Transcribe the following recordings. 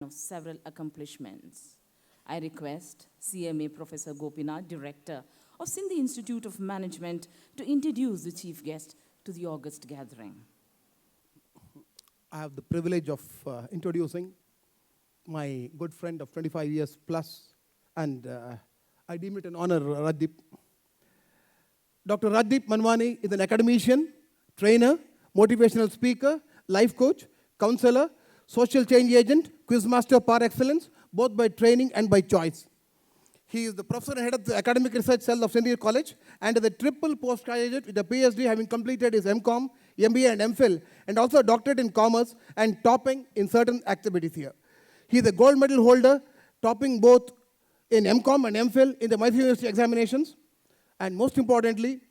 of several accomplishments. I request CMA Professor Gopinath, Director of Sindhi Institute of Management, to introduce the chief guest to the August gathering. I have the privilege of introducing my good friend of 25 years plus, and I deem it an honor, Rajdeep. Dr. Rajdeep Manwani is an academician, trainer, motivational speaker, life coach, counselor, social change agent, quizmaster par excellence, both by training and by choice. He is the professor and head of the academic research cell of Sindhi College and is a triple postgraduate with a PhD, having completed his MCom, MBA and MPhil, and also a doctorate in commerce and topping in certain activities here. He is a gold medal holder, topping both in MCom and MPhil in the Mysore University examinations. And most importantly,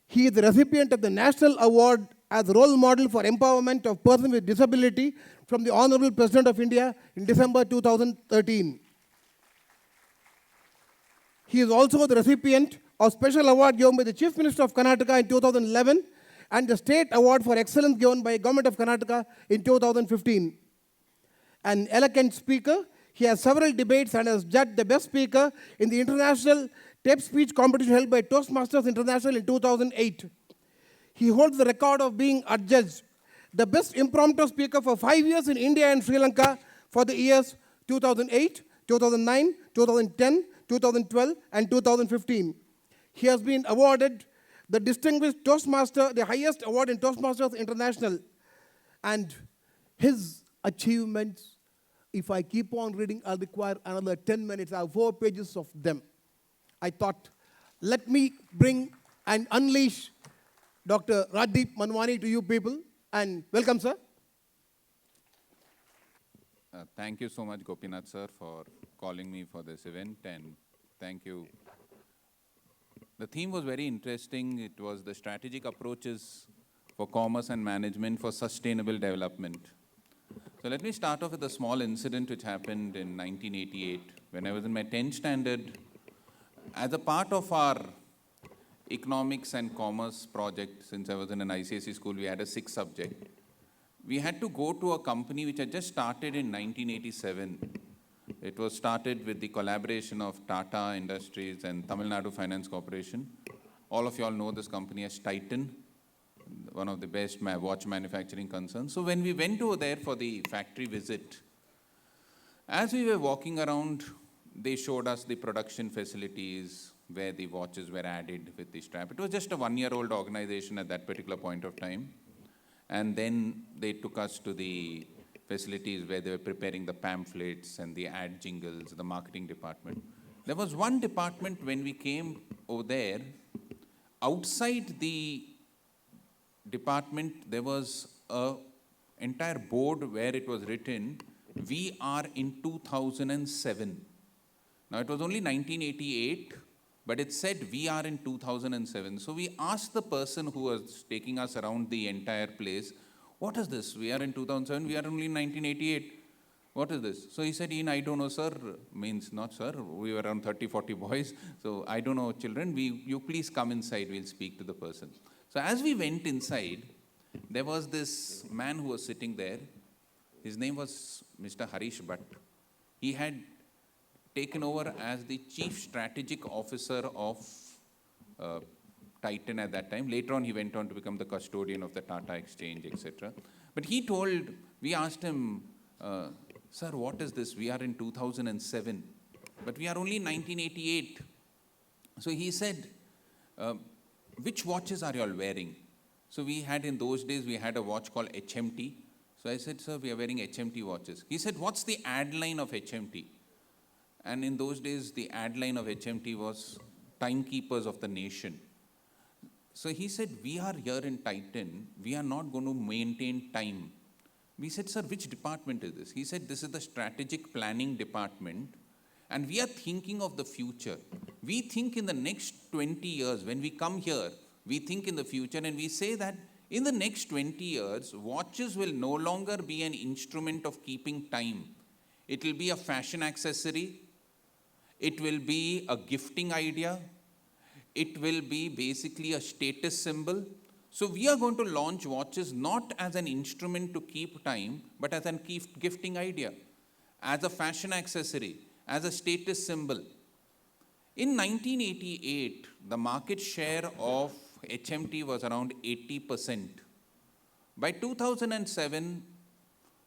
he is the recipient of the National Award as role model for empowerment of persons with disability from the Honorable President of India in December 2013. He is also the recipient of special award given by the Chief Minister of Karnataka in 2011 and the State Award for Excellence given by Government of Karnataka in 2015. An eloquent speaker, he has several debates and has judged the best speaker in the international tape speech competition held by Toastmasters International in 2008. He holds the record of being adjudged the best impromptu speaker for 5 years in India and Sri Lanka for the years 2008, 2009, 2010, 2012, and 2015. He has been awarded the Distinguished Toastmaster, the highest award in Toastmasters International. And his achievements, if I keep on reading, I'll require another 10 minutes. I have 4 pages of them. I thought, let me bring and unleash Dr. Rajdeep Manwani to you people. And welcome, sir. Thank you so much, Gopinath sir, for calling me for this event, and thank you. The theme was very interesting. It was the strategic approaches for commerce and management for sustainable development. So let me start off with a small incident which happened in 1988 when I was in my 10th standard. As a part of our economics and commerce project, since I was in an ICSE school, we had a 6 subject. We had to go to a company which had just started in 1987. It was started with the collaboration of Tata Industries and Tamil Nadu Finance Corporation. All of you all know this company as Titan, one of the best watch manufacturing concerns. So when we went over there for the factory visit, as we were walking around, they showed us the production facilities where the watches were added with the strap. It was just a 1-year-old organization at that particular point of time. And then they took us to the facilities where they were preparing the pamphlets and the ad jingles, the marketing department. There was one department when we came over there, outside the department, there was an entire board where it was written, "We are in 2007. Now, it was only 1988, but it said we are in 2007. So we asked the person who was taking us around the entire place, "What is this? We are in 2007, we are only in 1988. What is this?" So he said, "I don't know, sir." Means, "Not, sir. We were around 30, 40 boys. So I don't know, children. You please come inside. We'll speak to the person." So as we went inside, there was this man who was sitting there. His name was Mr. Harish Bhatt. He had taken over as the chief strategic officer of Titan at that time. Later on, he went on to become the custodian of the Tata Exchange, etc. But we asked him, "Sir, what is this? We are in 2007, but we are only 1988. So he said, "Which watches are you all wearing?" So in those days, we had a watch called HMT. So I said, "Sir, we are wearing HMT watches." He said, "What's the ad line of HMT?" And in those days, the ad line of HMT was "Timekeepers of the Nation." So he said, "We are here in Titan. We are not going to maintain time." We said, "Sir, which department is this?" He said, "This is the strategic planning department. And we are thinking of the future. We think in the next 20 years, when we come here, we think in the future and we say that in the next 20 years, watches will no longer be an instrument of keeping time. It will be a fashion accessory. It will be a gifting idea. It will be basically a status symbol. So we are going to launch watches not as an instrument to keep time, but as a gifting idea." as a fashion accessory, as a status symbol. In 1988, the market share of HMT was around 80%. By 2007,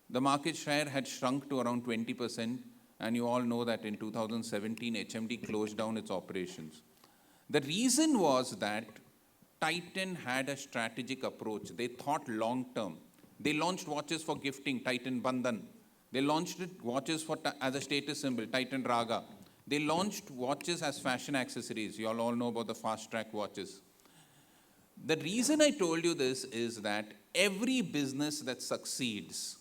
the market share had shrunk to around 20%, and you all know that in 2017, HMT closed down its operations. The reason was that Titan had a strategic approach. They thought long term. They launched watches for gifting, Titan Bandhan. They launched watches as a status symbol, Titan Raga. They launched watches as fashion accessories. You all know about the fast track watches. The reason I told you this is that every business that succeeds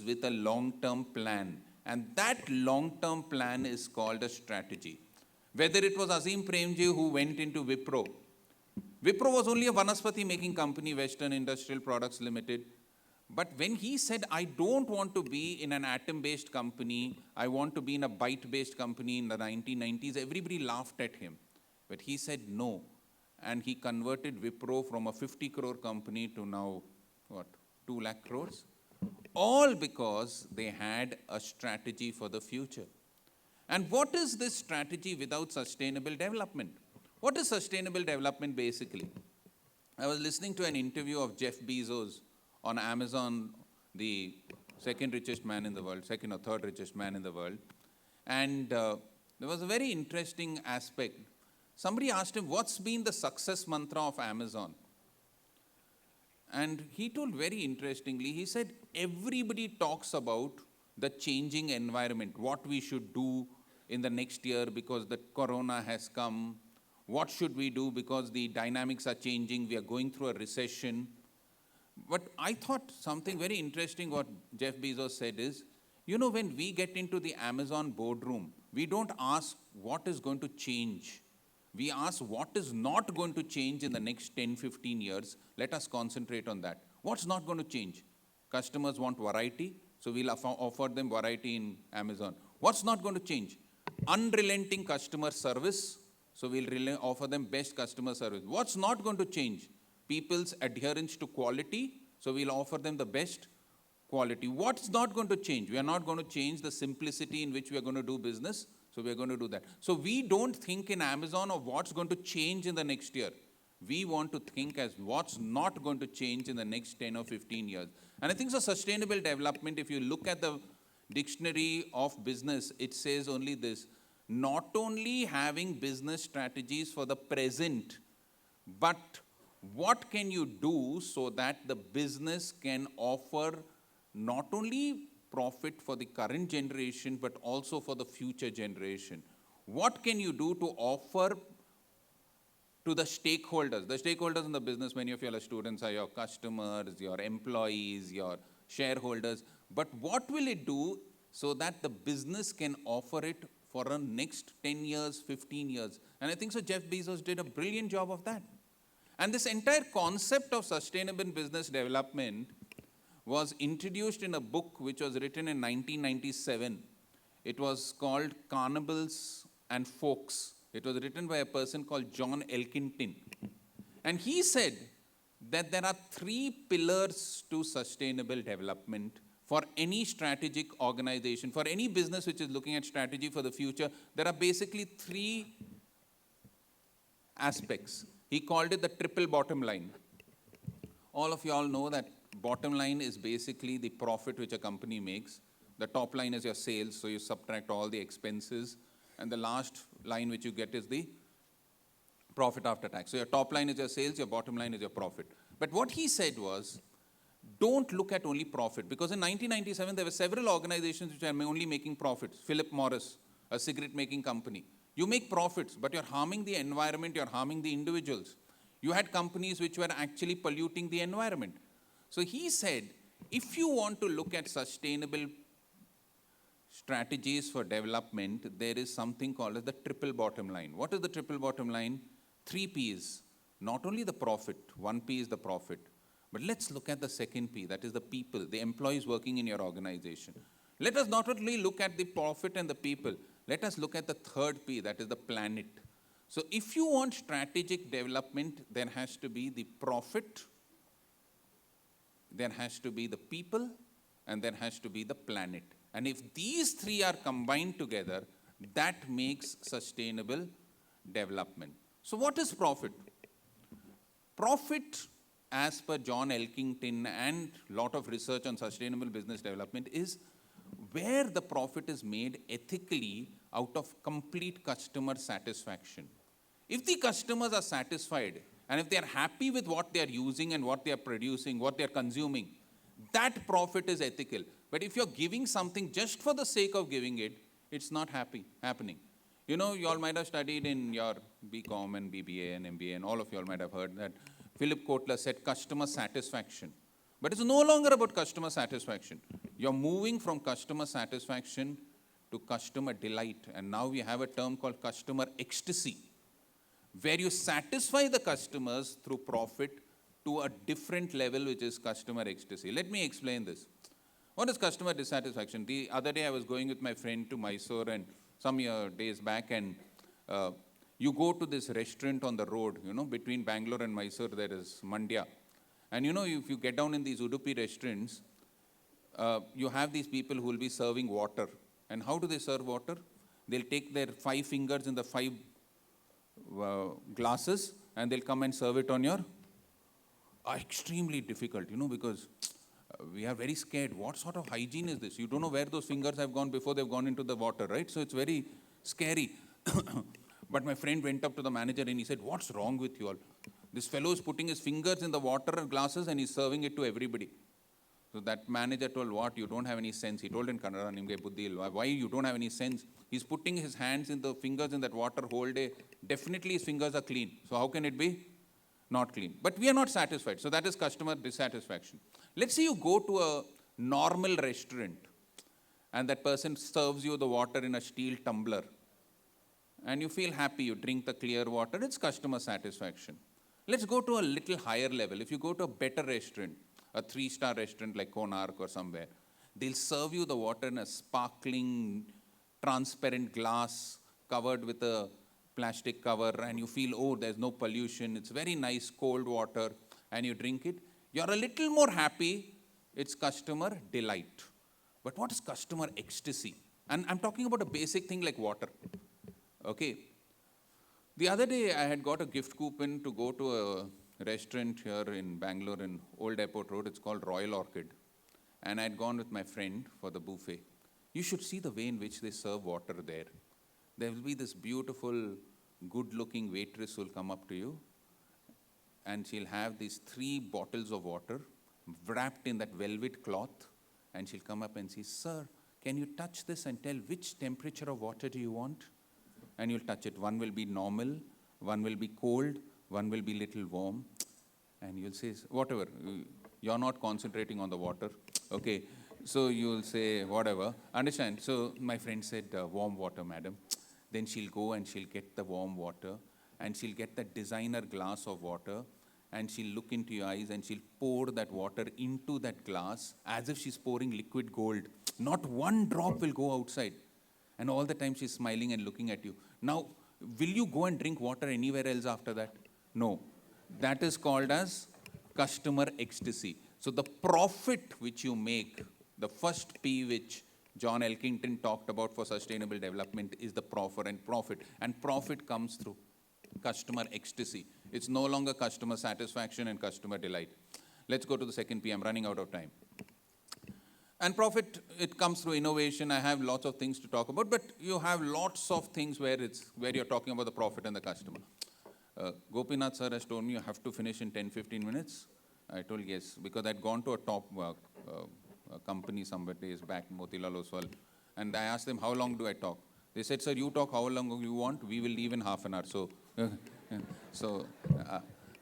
with a long-term plan. And that long-term plan is called a strategy. Whether it was Azim Premji who went into Wipro. Wipro was only a Vanaspati making company, Western Industrial Products Limited. But when he said, I don't want to be in an atom-based company, I want to be in a byte-based company in the 1990s, everybody laughed at him. But he said no. And he converted Wipro from a 50 crore company to now, 2 lakh crores? All because they had a strategy for the future. And what is this strategy without sustainable development? What is sustainable development basically? I was listening to an interview of Jeff Bezos on Amazon, the second richest man in the world, second or third richest man in the world. And there was a very interesting aspect. Somebody asked him, what's been the success mantra of Amazon? And he told very interestingly, he said, everybody talks about the changing environment, what we should do in the next year because the corona has come, what should we do because the dynamics are changing, we are going through a recession. But I thought something very interesting what Jeff Bezos said is, when we get into the Amazon boardroom, we don't ask what is going to change. We ask what is not going to change in the next 10, 15 years. Let us concentrate on that. What's not going to change? Customers want variety, so we'll offer them variety in Amazon. What's not going to change? Unrelenting customer service, so we'll offer them best customer service. What's not going to change? People's adherence to quality, so we'll offer them the best quality. What's not going to change? We are not going to change the simplicity in which we are going to do business, so we are going to do that. So we don't think in Amazon of what's going to change in the next year. We want to think as what's not going to change in the next 10 or 15 years. And I think so sustainable development, if you look at the dictionary of business, it says only this, not only having business strategies for the present, but what can you do so that the business can offer not only profit for the current generation, but also for the future generation? What can you do to offer to the stakeholders? The stakeholders in the business, many of your students are your customers, your employees, your shareholders. But what will it do so that the business can offer it for the next 10 years, 15 years? And I think so Jeff Bezos did a brilliant job of that. And this entire concept of sustainable business development was introduced in a book which was written in 1997. It was called Carnivals and Folks. It was written by a person called John Elkington. And he said that there are 3 pillars to sustainable development for any strategic organization, for any business which is looking at strategy for the future. There are basically 3 aspects. He called it the triple bottom line. All of you all know that bottom line is basically the profit which a company makes. The top line is your sales, so you subtract all the expenses. And the last line which you get is the profit after tax. So your top line is your sales, your bottom line is your profit. But what he said was, don't look at only profit. Because in 1997, there were several organizations which are only making profits. Philip Morris, a cigarette making company. You make profits, but you're harming the environment, you're harming the individuals. You had companies which were actually polluting the environment. So he said, if you want to look at sustainable strategies for development, there is something called as the triple bottom line. What is the triple bottom line? 3 P's. Not only the profit, 1 P is the profit, but let's look at the second P, that is the people, the employees working in your organization. Let us not only look at the profit and the people, let us look at the third P, that is the planet. So if you want strategic development, there has to be the profit, there has to be the people, and there has to be the planet. And if these three are combined together, that makes sustainable development. So what is profit? Profit, as per John Elkington and lot of research on sustainable business development, is where the profit is made ethically out of complete customer satisfaction. If the customers are satisfied and if they are happy with what they are using and what they are producing, what they are consuming, that profit is ethical. But if you're giving something just for the sake of giving it, it's not happening. You know, you all might have studied in your BCom and BBA and MBA, and all of you all might have heard that Philip Kotler said customer satisfaction. But it's no longer about customer satisfaction. You're moving from customer satisfaction to customer delight. And now we have a term called customer ecstasy, where you satisfy the customers through profit to a different level, which is customer ecstasy. Let me explain this. What is customer dissatisfaction? The other day I was going with my friend to Mysore and some days back, and you go to this restaurant on the road, you know, between Bangalore and Mysore, there is Mandya. And you know, if you get down in these Udupi restaurants, you have these people who will be serving water. And how do they serve water? They'll take their 5 fingers in the 5 glasses and they'll come and serve it on your... extremely difficult, you know, because we are very scared. What sort of hygiene is this? You don't know where those fingers have gone before they've gone into the water, right? So it's very scary. But my friend went up to the manager and he said, "What's wrong with you all? This fellow is putting his fingers in the water glasses and he's serving it to everybody." So that manager told, "What? You don't have any sense." He told in Kannada, "Nimge buddhi ilva." "Why you don't have any sense? He's putting his hands in the fingers in that water whole day. Definitely his fingers are clean. So how can it be not clean?" But we are not satisfied. So that is customer dissatisfaction. Let's say you go to a normal restaurant and that person serves you the water in a steel tumbler and you feel happy, you drink the clear water, it's customer satisfaction. Let's go to a little higher level. If you go to a better restaurant, a 3-star restaurant like Konark or somewhere, they'll serve you the water in a sparkling, transparent glass covered with a plastic cover, and you feel, oh, there's no pollution, it's very nice cold water, and you drink it. You're a little more happy, it's customer delight. But what is customer ecstasy? And I'm talking about a basic thing like water. Okay. The other day, I had got a gift coupon to go to a restaurant here in Bangalore in Old Airport Road. It's called Royal Orchid. And I had gone with my friend for the buffet. You should see the way in which they serve water there. There will be this beautiful, good-looking waitress who will come up to you, and she'll have these 3 bottles of water wrapped in that velvet cloth, and she'll come up and say, "Sir, can you touch this and tell which temperature of water do you want?" And you'll touch it. One will be normal, one will be cold, one will be little warm. And you'll say, whatever, you're not concentrating on the water. Okay, so you'll say, whatever. Understand? So my friend said, "Warm water, madam." Then she'll go and she'll get the warm water, and she'll get that designer glass of water, and she'll look into your eyes and she'll pour that water into that glass as if she's pouring liquid gold. Not one drop will go outside. And all the time she's smiling and looking at you. Now, will you go and drink water anywhere else after that? No. That is called as customer ecstasy. So the profit which you make, the first P which John Elkington talked about for sustainable development is the profit. And profit comes through customer ecstasy. It's no longer customer satisfaction and customer delight. Let's go to the second P. I'm running out of time. And profit, it comes through innovation. I have lots of things to talk about, but you have lots of things where you're talking about the profit and the customer. Gopinath sir has told me you have to finish in 10-15 minutes. I told yes, because I'd gone to a top company some days back, Motilal Oswal, and I asked them, how long do I talk? They said, "Sir, you talk how long you want. We will leave in half an hour." So,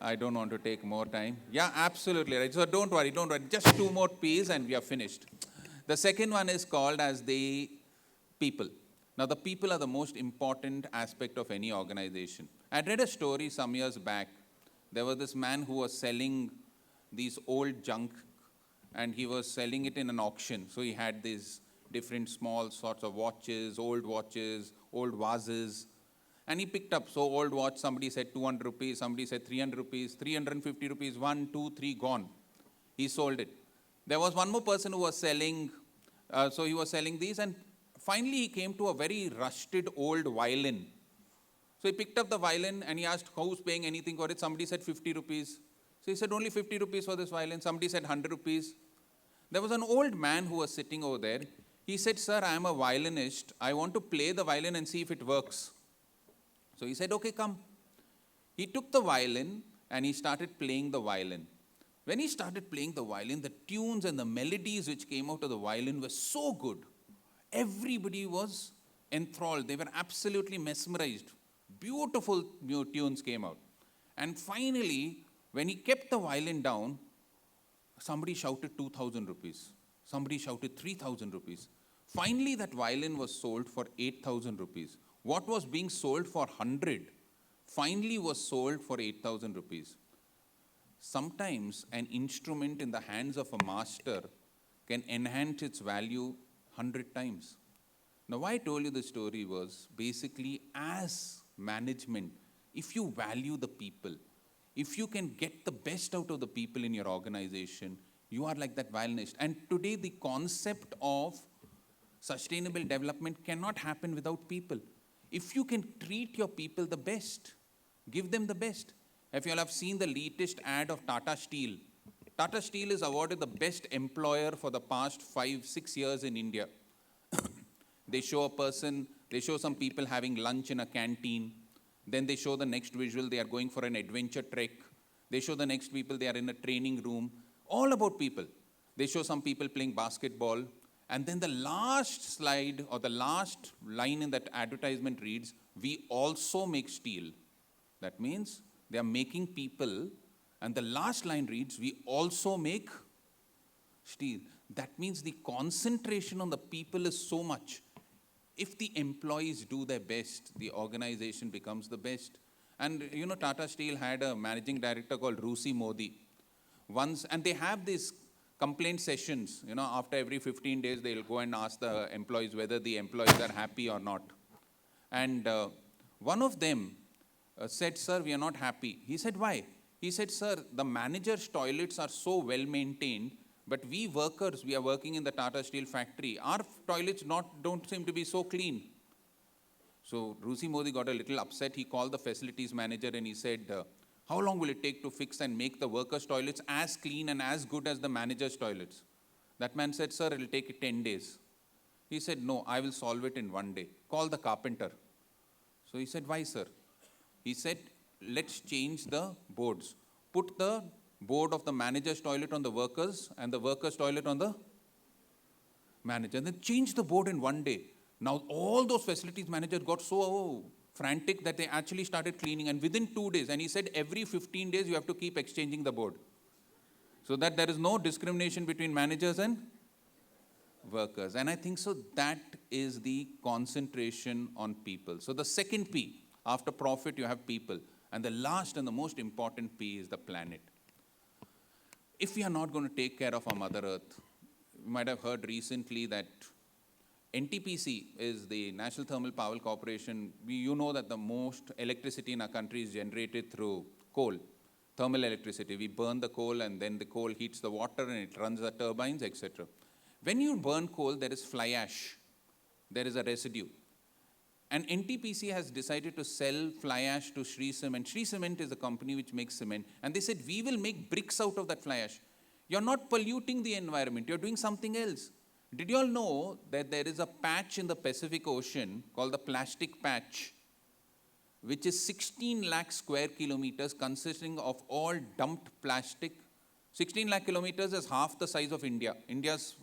I don't want to take more time. Yeah, absolutely right. So don't worry. Just 2 more P's and we are finished. The second one is called as the people. Now, the people are the most important aspect of any organization. I read a story some years back. There was this man who was selling these old junk, and he was selling it in an auction. So he had these different small sorts of watches, old vases. And he picked up, so old watch, somebody said 200 rupees, somebody said 300 rupees, 350 rupees, 1, 2, 3, gone. He sold it. There was one more person who was selling So he was selling these, and finally he came to a very rusted old violin. So he picked up the violin and he asked, who's paying anything for it? Somebody said 50 rupees. So he said, only 50 rupees for this violin. Somebody said 100 rupees. There was an old man who was sitting over there. He said, sir, I am a violinist. I want to play the violin and see if it works. So he said, okay, come. He took the violin and he started playing the violin. When he started playing the violin, the tunes and the melodies which came out of the violin were so good. Everybody was enthralled. They were absolutely mesmerized. Beautiful new tunes came out. And finally, when he kept the violin down, somebody shouted 2,000 rupees. Somebody shouted 3,000 rupees. Finally, that violin was sold for 8,000 rupees. What was being sold for 100 finally was sold for 8,000 rupees. Sometimes an instrument in the hands of a master can enhance its value 100 times. Now, why I told you the story was basically as management, if you value the people, if you can get the best out of the people in your organization, you are like that violinist. And today the concept of sustainable development cannot happen without people. If you can treat your people the best, give them the best. If you all have seen the latest ad of Tata Steel, Tata Steel is awarded the best employer for the past 5-6 years in India. They show some people having lunch in a canteen. Then they show the next visual, they are going for an adventure trek. They show the next people, they are in a training room. All about people. They show some people playing basketball. And then the last slide or the last line in that advertisement reads, we also make steel. That means they are making people. And the last line reads, we also make steel. That means the concentration on the people is so much. If the employees do their best, the organization becomes the best. And you know, Tata Steel had a managing director called Rusi Modi. And they have these complaint sessions, you know, after every 15 days, they'll go and ask the employees whether the employees are happy or not. And one of them said, sir, we are not happy. He said, why? He said, sir, the manager's toilets are so well maintained, but we workers, we are working in the Tata Steel factory. Our toilets don't seem to be so clean. So Rusi Modi got a little upset. He called the facilities manager and he said, how long will it take to fix and make the workers' toilets as clean and as good as the manager's toilets? That man said, sir, it will take 10 days. He said, no, I will solve it in 1 day. Call the carpenter. So he said, why, sir? He said, let's change the boards. Put the board of the manager's toilet on the workers and the workers' toilet on the manager. And then change the board in 1 day. Now, all those facilities managers got so frantic that they actually started cleaning. And within 2 days, and he said every 15 days you have to keep exchanging the board. So that there is no discrimination between managers and workers. And I think so that is the concentration on people. So the second P, after profit, you have people. And the last and the most important P is the planet. If we are not going to take care of our Mother Earth, you might have heard recently that NTPC is the National Thermal Power Corporation. You know that the most electricity in our country is generated through coal, thermal electricity. We burn the coal and then the coal heats the water and it runs the turbines, etc. When you burn coal, there is fly ash. There is a residue. And NTPC has decided to sell fly ash to Shree Cement. Shree Cement is a company which makes cement. And they said, we will make bricks out of that fly ash. You're not polluting the environment. You're doing something else. Did you all know that there is a patch in the Pacific Ocean called the plastic patch, which is 16 lakh square kilometers consisting of all dumped plastic? 16 lakh kilometers is half the size of India. India's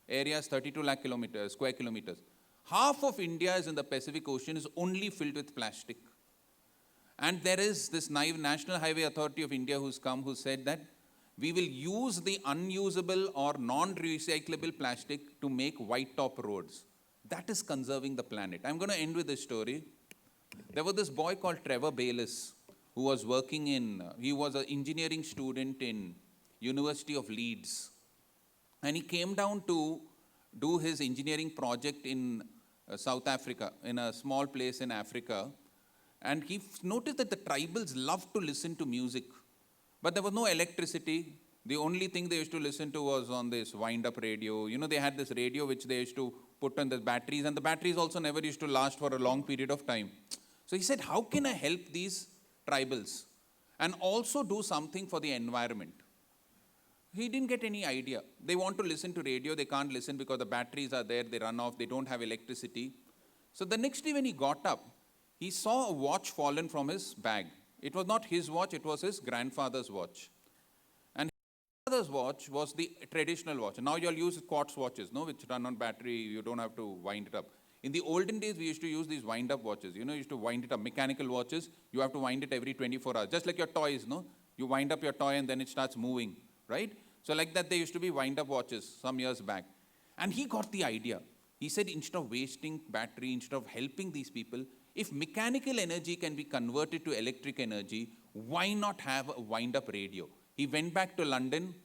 area is 32 lakh square kilometers. Half of India is in the Pacific Ocean is only filled with plastic. And there is this National Highway Authority of India who said that we will use the unusable or non-recyclable plastic to make white top roads. That is conserving the planet. I'm going to end with this story. There was this boy called Trevor Bayliss who was he was an engineering student in University of Leeds. And he came down to do his engineering project in South Africa, in a small place in Africa. And he noticed that the tribals loved to listen to music. But there was no electricity, The only thing they used to listen to was on this wind-up radio. You know, they had this radio which they used to put on the batteries, and the batteries also never used to last for a long period of time. So he said, how can I help these tribals and also do something for the environment? He didn't get any idea. They want to listen to radio, they can't listen because the batteries are there, they run off, they don't have electricity. So the next day when he got up, he saw a watch fallen from his bag. It was not his watch, it was his grandfather's watch. And his grandfather's watch was the traditional watch. Now you'll use quartz watches, no, which run on battery, you don't have to wind it up. In the olden days, we used to use these wind-up watches. You know, you used to wind it up, mechanical watches. You have to wind it every 24 hours, just like your toys, no? You wind up your toy and then it starts moving, right? So like that, there used to be wind-up watches some years back. And he got the idea. He said, instead of wasting battery, instead of helping these people, if mechanical energy can be converted to electric energy, why not have a wind-up radio? He went back to London.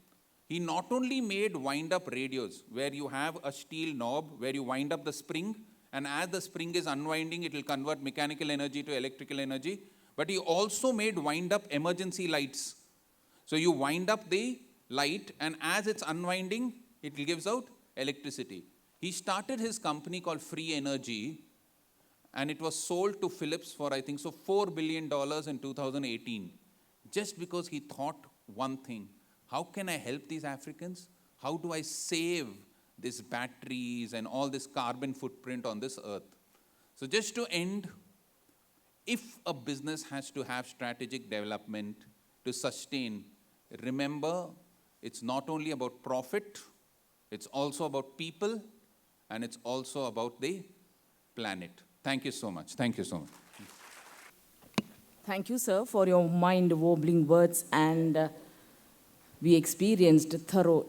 He not only made wind-up radios, where you have a steel knob, where you wind up the spring, and as the spring is unwinding, it will convert mechanical energy to electrical energy. But he also made wind-up emergency lights. So you wind up the light, and as it's unwinding, it gives out electricity. He started his company called Free Energy, and it was sold to Philips for, I think, so $4 billion in 2018, just because he thought one thing: how can I help these Africans? How do I save these batteries and all this carbon footprint on this earth? So just to end, if a business has to have strategic development to sustain, remember, it's not only about profit, it's also about people, and it's also about the planet. Thank you so much. Thank you so much. Thank you, sir, for your mind-wobbling words, and we experienced thorough